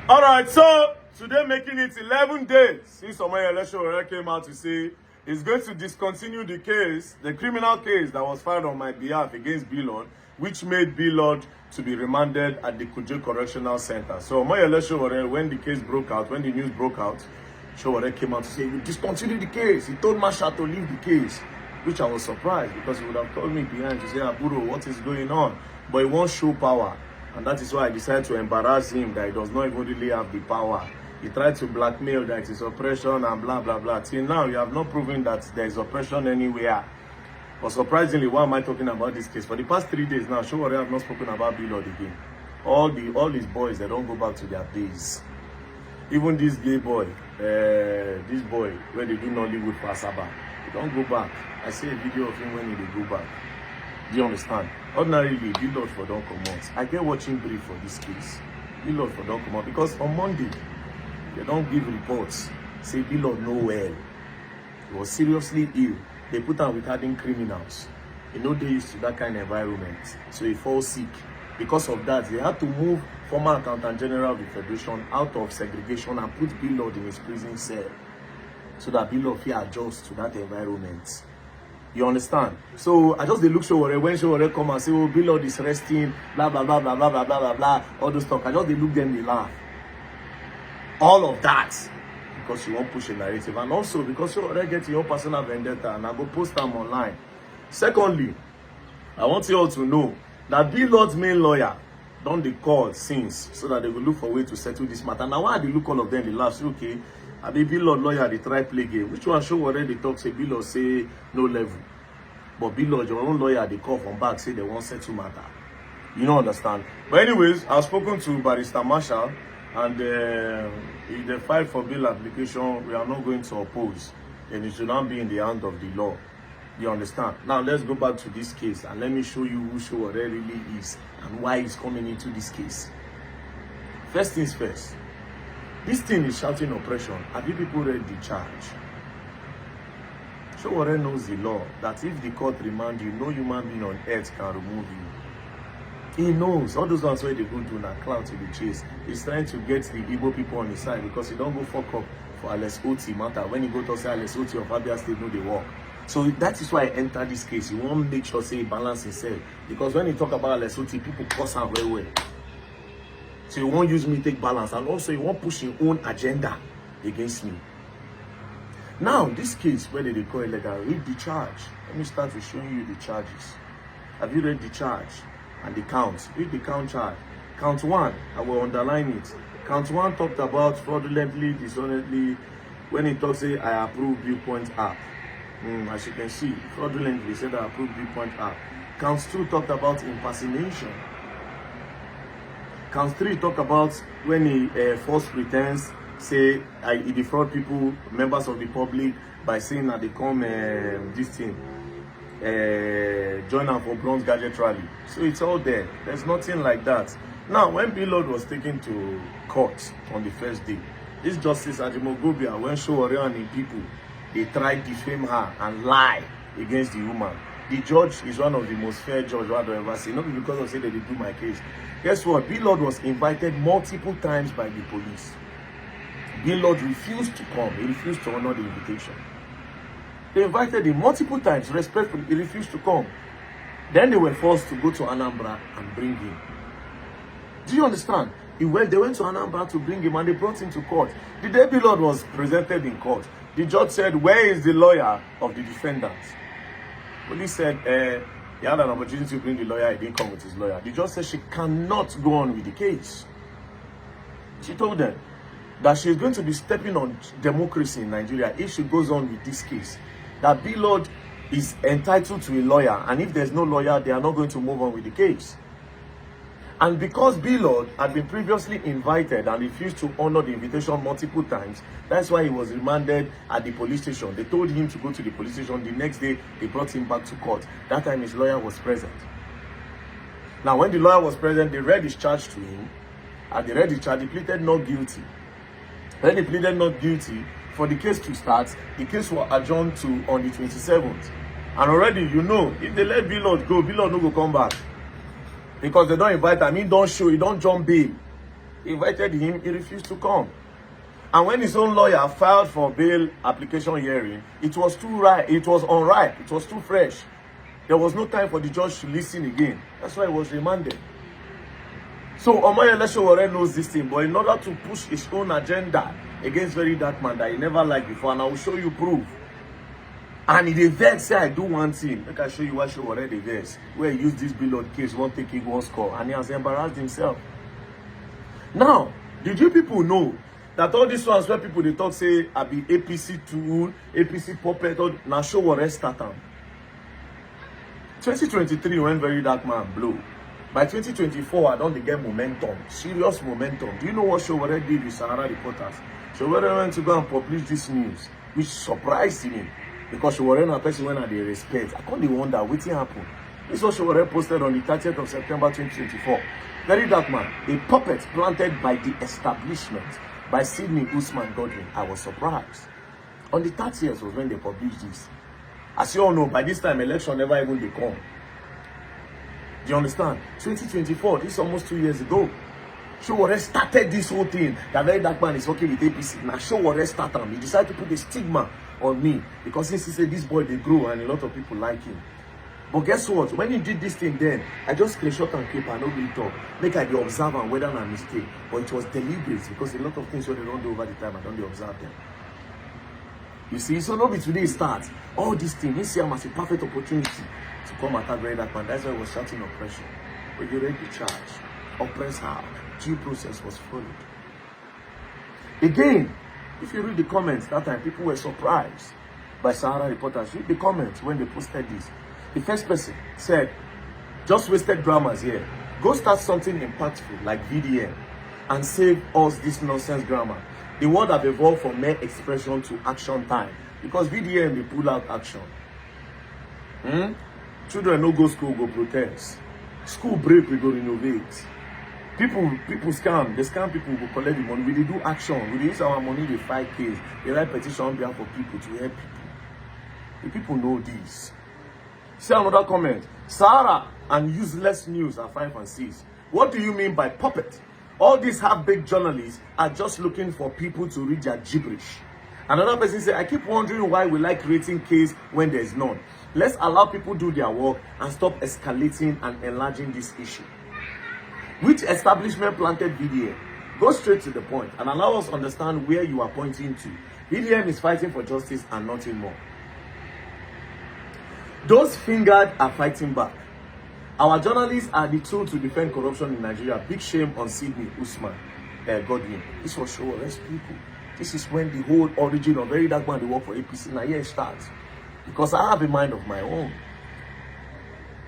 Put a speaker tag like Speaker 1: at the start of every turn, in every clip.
Speaker 1: All right, so today making it 11 days since Omoyele election came out to say he's going to discontinue the case, the criminal case that was filed on my behalf against blord, which made blord to be remanded at the Kuje Correctional Center. So Omoyele, when the case broke out, when the news broke out, Showore came out to say, we discontinue the case. He told Masha to leave the case, which I was surprised because he would have called me behind to say, Aburo, what is going on? But he won't show power. And that is why I decided to embarrass him that he does not even really have the power. He tried to blackmail that it is oppression and blah, blah, blah. Till now, you have not proven that there is oppression anywhere. But surprisingly, why am I talking about this case? For the past 3 days now, Showore have not spoken about blord again. All his boys, they don't go back to their days. Even this gay boy, this boy, when they do Nollywood for Asaba, he don't go back. I see a video of him when he go back. Do you understand? Ordinarily, blord for don't come out. I get watching brief for this case. Blord for don't come out because on Monday, they don't give reports. Say blord no well. He was seriously ill. They put him with hardened criminals. You know they used to that kind of environment. So he falls sick. Because of that, they had to move former Accountant General of the Federation out of segregation and put blord in his prison cell so that blord can adjust to that environment. You understand? So I just look Showore when Showore come and say, oh, blord is resting, blah, blah, blah, blah, blah, blah, blah, blah, blah, all those stuff. I just look them, they laugh. All of that because you won't push a narrative. And also because Showore get your personal vendetta and I go post them online. Secondly, I want you all to know that blord's main lawyer don't they call since so that they will look for a way to settle this matter. Now why they look all of them the last okay? I be blord lawyer they try play game. Which one Showore they talk say blord say no level. But blord your own lawyer they call from back say they won't settle matter. You don't understand. But anyways, I've spoken to Barrister Marshall and if they file for bail application, we are not going to oppose. And it should not be in the hand of the law. You understand? Now let's go back to this case and let me show you who Showore really is and why he's coming into this case. First things first. This thing is shouting oppression. Have you people read the charge? Showore knows the law that if the court remand you, no human being on earth can remove you. He knows all those ones where they go do now clout to the chase. He's trying to get the Igbo people on his side because he don't go fuck up for Alex Oti matter. When he go to say Alex Oti of Abia State, no they work. So that is why I enter this case. He won't make sure say he balance himself. Because when he talk about Alex Oti, people curse him very well. So he won't use me take balance. And also he won't push his own agenda against me. Now, this case, whether they call it legal, read the charge. Let me start with showing you the charges. Have you read the charge? And the counts. Read the count charge. Count 1, I will underline it. Count 1 talked about fraudulently, dishonestly, when he talks say I approve viewpoint app. As you can see, fraudulently said I approve viewpoint app. Count 2 talked about impersonation. Count 3 talked about when he false pretense, say he defraud people, members of the public, by saying that they come this thing. Join up for bronze gadget rally. So it's all there. There's nothing like that. Now, when blord was taken to court on the first day, this Justice Ajimogobia, when Showore and the people, they tried to defame her and lie against the woman. The judge is one of the most fair judges I've ever seen. Not because of say that they do my case. Guess what? blord was invited multiple times by the police. blord refused to come. He refused to honor the invitation. They invited him multiple times, respectfully. He refused to come. Then they were forced to go to Anambra and bring him. Do you understand? They went to Anambra to bring him and they brought him to court. The day blord was presented in court, the judge said, where is the lawyer of the defendant? Police said, he had an opportunity to bring the lawyer, he didn't come with his lawyer. The judge said she cannot go on with the case. She told them that she's going to be stepping on democracy in Nigeria if she goes on with this case. That blord is entitled to a lawyer, and if there's no lawyer, they are not going to move on with the case. And because blord had been previously invited and refused to honor the invitation multiple times, that's why he was remanded at the police station. They told him to go to the police station. The next day, they brought him back to court. That time, his lawyer was present. Now, when the lawyer was present, they read his charge to him. And they read the charge, he pleaded not guilty. When he pleaded not guilty, for the case to start, the case was adjourned to on the 27th. And already, you know, if they let blord go, blord no go come back. Because they don't invite him, he don't show, he don't jump bail. He invited him, he refused to come. And when his own lawyer filed for bail application hearing, it was too right, it was unripe, it was too fresh. There was no time for the judge to listen again. That's why he was remanded. So Omoyele Sowore knows this thing, but in order to push his own agenda against Verydark man that he never liked before, and I will show you proof. And he dey vex say I do one thing. Make I show you why Sowore dey vex. Where he used this blord case, one taking one score, and he has embarrassed himself. Now, did you people know that all these ones where people they talk say I be APC tool, APC puppet, or na Sowore start am? 2023 when Verydark man blow. By 2024, I don't get momentum, serious momentum. Do you know what Sowore did with Sahara reporters? Sowore went to go and publish this news, which surprised me. Because Sowore na person when I dey respect. I can't wonder what happened. This was Sowore posted on the 30th of September 2024. Verydark man, a puppet planted by the establishment by Sydney Usman Godwin. I was surprised. On the 30th was when they published this. As you all know, by this time, election never even dey come. Do you understand? 2024, this is almost 2 years ago. Sowore started this whole thing. That Verydark man is working with APC. Now Sowore started him. He decided to put a stigma on me. Because since he said this boy, they grow and a lot of people like him. But guess what? When he did this thing then, I just screenshot and keep and nobody talk. Make I be observe and whether na mistake. But it was deliberate because a lot of things when they don't do over the time, I don't observe them. You see, so nobody today starts. All these things, you see him as a perfect opportunity to come attack Verydark man. That's why I was shouting oppression. But you read the charge. Oppress how? Due process was followed. Again, if you read the comments that time, people were surprised by Sahara reporters. Read the comments when they posted this. The first person said, just wasted dramas here. Go start something impactful like VDM and save us this nonsense grammar. The word have evolved from mere expression to action time. Because VDM, they pull out action. Children no go school, go protest. School break, we go renovate. People scam. They scam people, go collect the money. We dey do action. We dey use our money, they fight case. They write petition on behalf of people to help people. The people know this. See another comment. Sahara and useless news are 5 and 6. What do you mean by puppet? All these half-baked journalists are just looking for people to read their gibberish. Another person said, I keep wondering why we like creating case when there's none. Let's allow people do their work and stop escalating and enlarging this issue. Which establishment planted VDM? Go straight to the point and allow us understand where you are pointing to. VDM is fighting for justice and nothing more. Those fingered are fighting back. Our journalists are the tool to defend corruption in Nigeria. Big shame on Sydney Usman Godwin. This was Sowore's people. This is when the whole origin of Verydark man they work for APC now here starts. Because I have a mind of my own.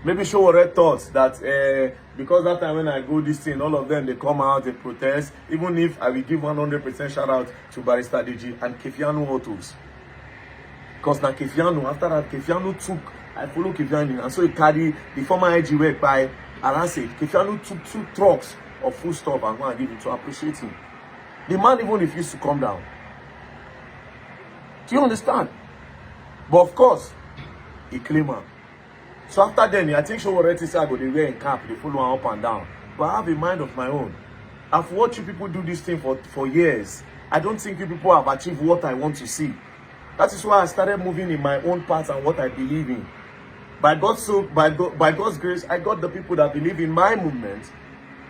Speaker 1: Maybe Sowore thought that because that time when I go this thing, all of them they come out, they protest. Even if I will give 100% shout out to Barrister DG and Kefiano Autos. Because now Kefiano, after that Kefiano took, I follow Kefiano, and so he carried the former IG work by Arase. Kefiano took 2 trucks of food stuff and go and give it to appreciate him. The man even refused to come down. Do you understand? But of course, he claimed him. So after then, I think Sowore said I go they wear in cap, they follow him up and down. But I have a mind of my own. I've watched you people do this thing for years. I don't think you people have achieved what I want to see. That is why I started moving in my own path and what I believe in. By God's grace, I got the people that believe in my movement,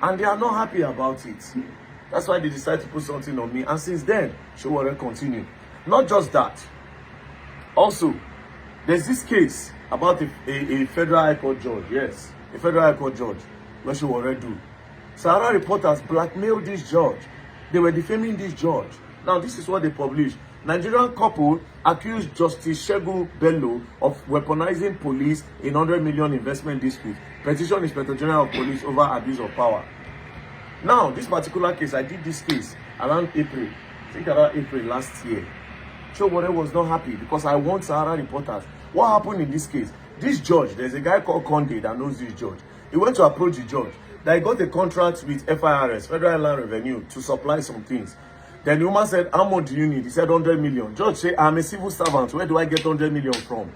Speaker 1: and they are not happy about it. That's why they decided to put something on me. And since then, Sowore continue. Not just that. Also, there's this case about a federal high court judge. Yes, a federal high court judge. What Sowore do? Sahara reporters blackmailed this judge. They were defaming this judge. Now, this is what they published. Nigerian couple accused Justice Segun Bello of weaponizing police in 100 million investment dispute. Petition Inspector General of Police over abuse of power. Now, this particular case, I did this case around April. I think around April last year. Sowore was not happy because I want Sahara reporters. What happened in this case? This judge, there's a guy called Conde that knows this judge. He went to approach the judge. That he got a contract with FIRS, Federal Land Revenue, to supply some things. Then the woman said, how much do you need? He said 100 million. Judge said, I'm a civil servant. Where do I get 100 million from?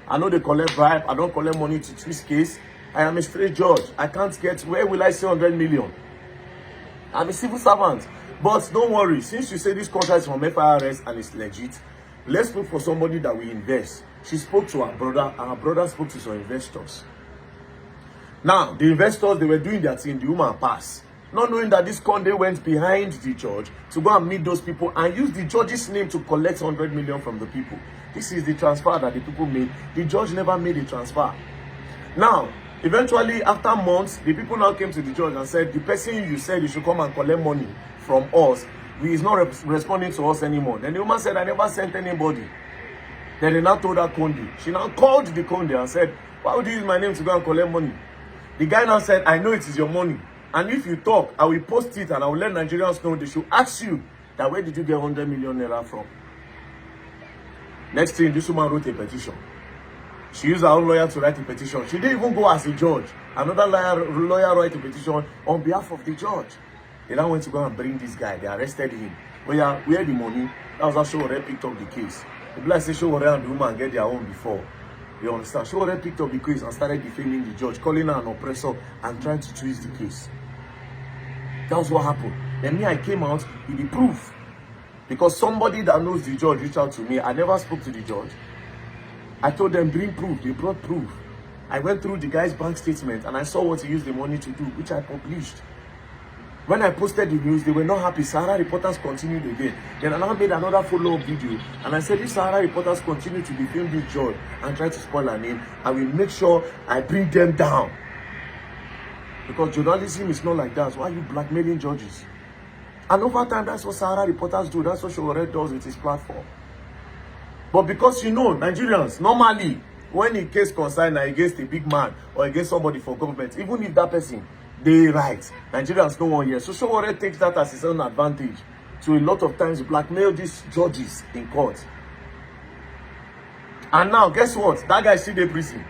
Speaker 1: I know they collect bribe. I don't collect money to twist case. I am a straight judge. I can't get, where will I say 100 million? I'm a civil servant. But don't worry, since you say this contract is from FIRS and it's legit, let's look for somebody that will invest. She spoke to her brother, and her brother spoke to some investors. Now, the investors, they were doing their thing, the woman passed. Not knowing that this Conde went behind the judge to go and meet those people and use the judge's name to collect 100 million from the people. This is the transfer that the people made. The judge never made a transfer. Now, eventually, after months, the people now came to the judge and said, the person you said you should come and collect money from us, he is not responding to us anymore. Then the woman said, I never sent anybody. Then they now told her Conde. She now called the Conde and said, why would you use my name to go and collect money? The guy now said, I know it is your money. And if you talk, I will post it and I will let Nigerians know. They should ask you that where did you get 100 million naira from? Next thing, this woman wrote a petition. She used her own lawyer to write a petition. She didn't even go as a judge. Another lawyer wrote a petition on behalf of the judge. They now went to go and bring this guy. They arrested him. Where the money? That was how Showore picked up the case. The black say Showore and the woman get their own before. You understand? Showore picked up the case and started defaming the judge, calling her an oppressor and trying to twist the case. That was what happened. Then me, I came out with the proof. Because somebody that knows the judge reached out to me. I never spoke to the judge. I told them, bring proof. They brought proof. I went through the guy's bank statement and I saw what he used the money to do, which I published. When I posted the news, they were not happy. Sahara reporters continued again. Then I now made another follow-up video. And I said, if Sahara reporters continue to defame this judge and try to spoil her name, I will make sure I bring them down. Because journalism is not like that. Why are you blackmailing judges? And over time, that's what Sahara reporters do. That's what Showore does with his platform. But because you know, Nigerians, normally, when a case concerns against a big man or against somebody for government, even if that person, they right, Nigerians don't want to hear. So Showore takes that as his own advantage to a lot of times blackmail these judges in court. And now, guess what? That guy is still in prison.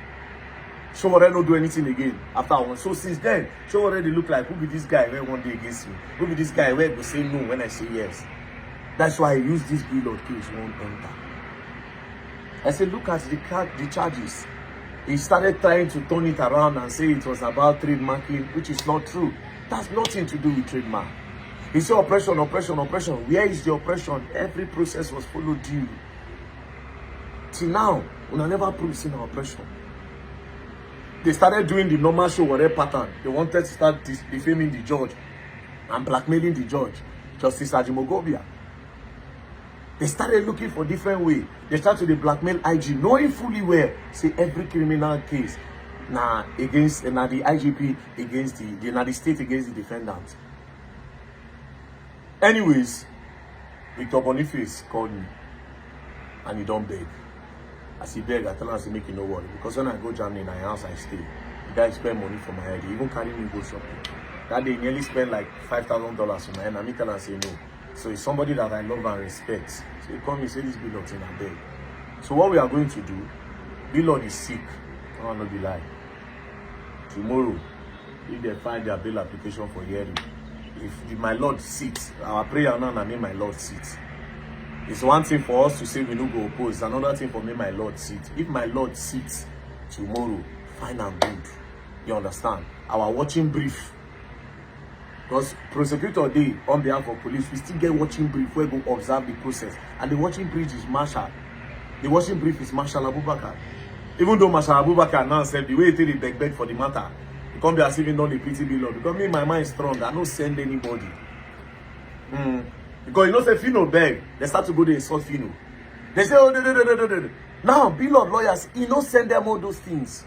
Speaker 1: Showore don't do anything again after one. So since then, Showore they look like, who be this guy where one day against me? Who be this guy where go say no when I say yes? That's why I use this blord case won't enter. I said, look at the charges. He started trying to turn it around and say it was about trademarking, which is not true. That's nothing to do with trademark. He said oppression, oppression, oppression. Where is the oppression? Every process was followed due. Till now, we never proved in oppression. They started doing the normal Showore pattern. They wanted to start defaming the judge and blackmailing the judge, Justice Ajimogobia. They started looking for different ways. They started to blackmail IG, knowing fully well, say every criminal case, the IGP against the state against the defendant. Anyways, Victor Boniface called me and he don't beg. As he beg, I tell him, I say, make you no worry. Because when I go Germany, in my house, I stay. The guy spend money for my head. He even carry me go shopping. That day, he nearly spent like $5,000 for my head. And I tell him, I say, no. So it's somebody that I love and respect. So he called me, say, this blord thing, I beg. So what we are going to do, blord is sick. I will not be lying. Tomorrow, if they find their bail application for hearing, if my Lord sits, our prayer now, I mean my Lord sits. It's one thing for us to say we no go oppose. It's another thing for me, my Lord sits. If my Lord sits tomorrow, fine and good. You understand? Our watching brief. Because prosecutor day on behalf of police, we still get watching brief where we go observe the process. And the watching brief is Marshal. The watching brief is Marshal Abubakar. Even though Marshal Abubakar now said the way they beg for the matter, it can't be as if he done the pity blord. Because me, my mind is strong. I don't send anybody. Because you know, say Fino beg, they start to go to insult Fino. They say, oh, now, blord lawyers, he no send them all those things.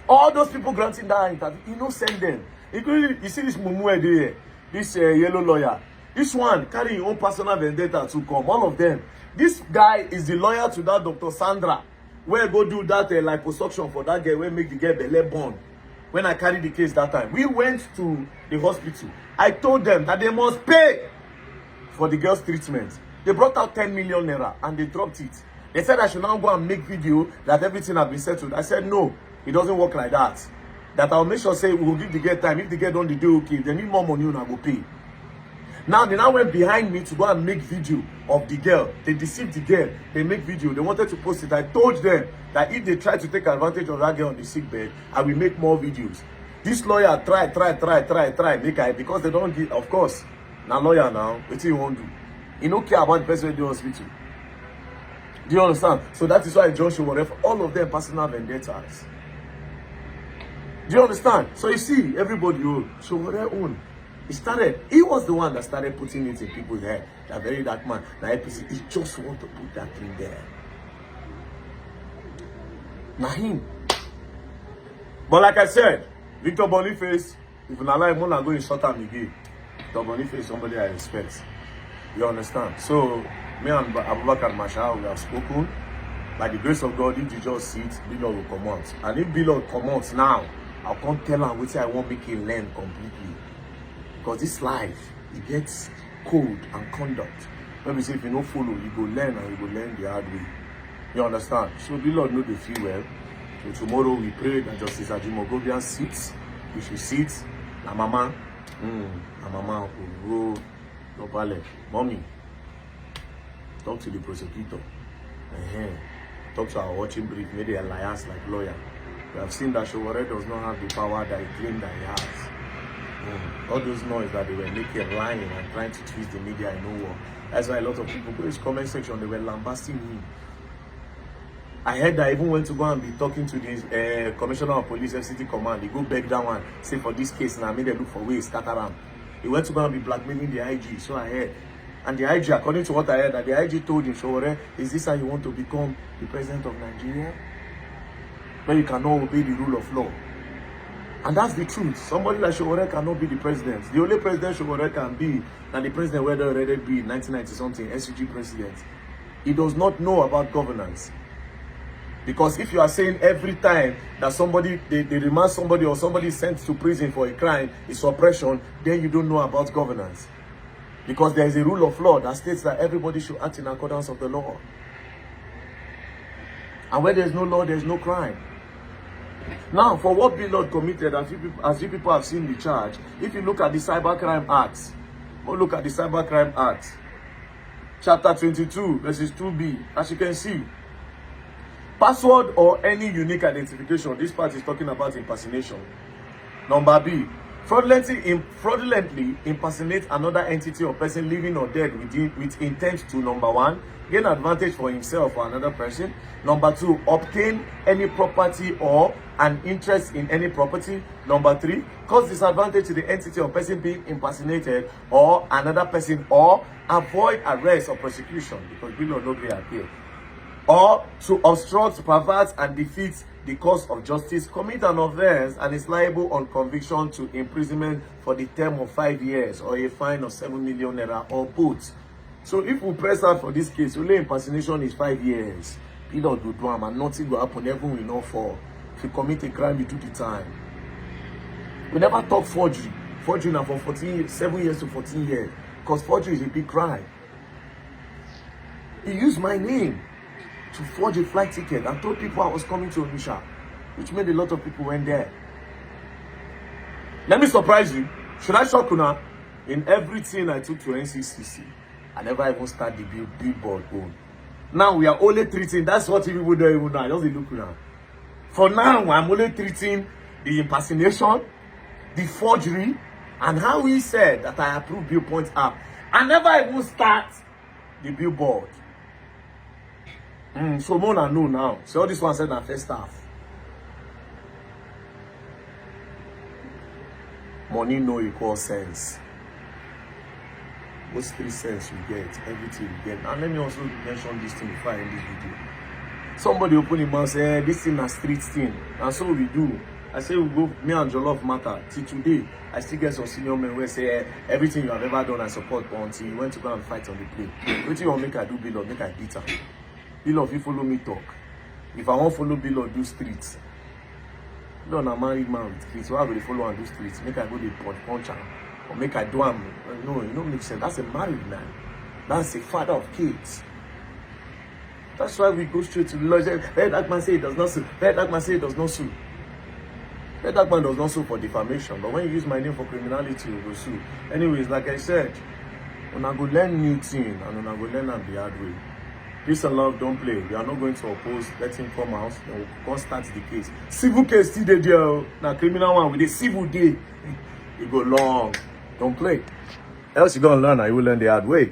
Speaker 1: All those people granting that interview, he no send them. Including, you see this mumu there, this yellow lawyer. This one carry his own personal vendetta to come. All of them. This guy is the lawyer to that Dr. Sandra, where go do that liposuction for that girl, where make the girl belly born. When I carried the case that time, we went to the hospital. I told them that they must pay for the girl's treatment. They brought out 10 million naira and they dropped it. They said I should now go and make video that everything has been settled. I said no, it doesn't work like that. That I'll make sure say we will give the girl time. If the girl don't do okay, if they need more money, I will pay. Now they now went behind me to go and make video of the girl. They deceived the girl. They make video. They wanted to post it. I told them that if they try to take advantage of that girl on the sick bed, I will make more videos. This lawyer try, make I, because they don't give, of course, now lawyer now, what you want to do? He don't care about the person in the hospital. Do you understand? So that is why John Showore, all of them personal vendettas. Do you understand? So you see, everybody own, Showore own. He was the one that started putting it in people's head. That Verydark man, that APC, he just want to put that thing there. Now him. But like I said, Victor Boniface, if you allow him, I'm going to shut him again. Victor Boniface is somebody I respect. You understand? So, me and Abubakar Mashal, we have spoken. By the grace of God, if you just sit, Blord will come out. And if Blord come out now, I'll come tell him what I won't make him learn completely. Because this life, it gets code and conduct. When we say if you don't follow, you go learn and you go learn the hard way. You understand? So Blord know they feel well. So tomorrow we pray that Justice Ajimogobian sits. We should sit. Na mama. Na mama will go. No pale. Mommy. Talk to the prosecutor. Talk to our watching brief. Maybe a liars like lawyer. We have seen that Showore does not have the power that he claimed that he has. All those noise that they were making, lying and trying to twist the media in no war. That's why a lot of people go to his comment section, they were lambasting him. I heard that I even went to go and be talking to the Commissioner of Police FCT Command. He go back that one, say for this case, and I made them look for ways, scatter him. He went to go and be blackmailing the IG, so I heard. And the IG, according to what I heard, that the IG told him, Showore, is this how you want to become the president of Nigeria? Where you cannot obey the rule of law. And that's the truth. Somebody like Showore cannot be the president. The only president Showore can be, and the president where they already be in 1990-something, SUG president. He does not know about governance. Because if you are saying every time that somebody, they remand somebody or somebody is sent to prison for a crime is suppression, then you don't know about governance. Because there is a rule of law that states that everybody should act in accordance with the law. And where there is no law, there is no crime. Now, for what Blord committed, as you people have seen the charge, if you look at the Cybercrime Act, or look at the Cybercrime Act, Chapter 22, verses 2b, as you can see, password or any unique identification, this part is talking about impersonation. Number B, fraudulently impersonate another entity or person living or dead with intent to, number 1, gain advantage for himself or another person. Number 2, obtain any property or an interest in any property. Number 3, cause disadvantage to the entity or person being impersonated or another person, or avoid arrest or prosecution, because Blord no gree appeal. Or to obstruct, pervert, and defeat the cause of justice, commit an offense, and is liable on conviction to imprisonment for the term of 5 years or a fine of 7 million naira or both. So if we press out for this case, only impersonation is 5 years. Blord will do and nothing will happen, everyone will not fall. If you commit a crime, you do the time. We never talk forgery. Forgery now for 7 years to 14 years. Because forgery is a big crime. He used my name to forge a flight ticket and told people I was coming to Onitsha, which made a lot of people went there. Let me surprise you. Should I shock you now? In everything I took to NCCC, I never even start the billboard own. Now we are only treating, that's what people don't even know. I just look now. For now, I'm only treating the impersonation, the forgery, and how he said that I approve Bill Point app. I never even start the billboard. So Mona know now. So all this one said na first half. Money no equals sense. What's 3 cents you get? Everything you get. And let me also mention this thing before I end this video. Somebody open him and say, this thing a street thing. And so we do. I say we go, me and Jollof matter. Till today, I still get some senior men where say, everything you have ever done I support until you went to go and fight on the plane. What you want make I do, Blord? Make I beat her. Blord, if you follow me talk. If I want follow Blord, do streets. Blord, I'm a married man with kids, so I will follow and do streets. Make I go the punch her. Or make I do am. No, it don't make sense. That's a married man. That's a father of kids. That's why we go straight to the law. Verydark man say it does not sue. Verydark man say it does not sue. Verydark man does not sue for defamation. But when you use my name for criminality, you will sue. Anyways, like I said, when I go learn new thing and when I go learn and the hard way. Peace and love, don't play. We are not going to oppose. Let him come out. Then we'll go start the case. Civil case still there. Now criminal one with a civil day. It go long. Don't play. Else you're gonna learn and you will learn the hard way.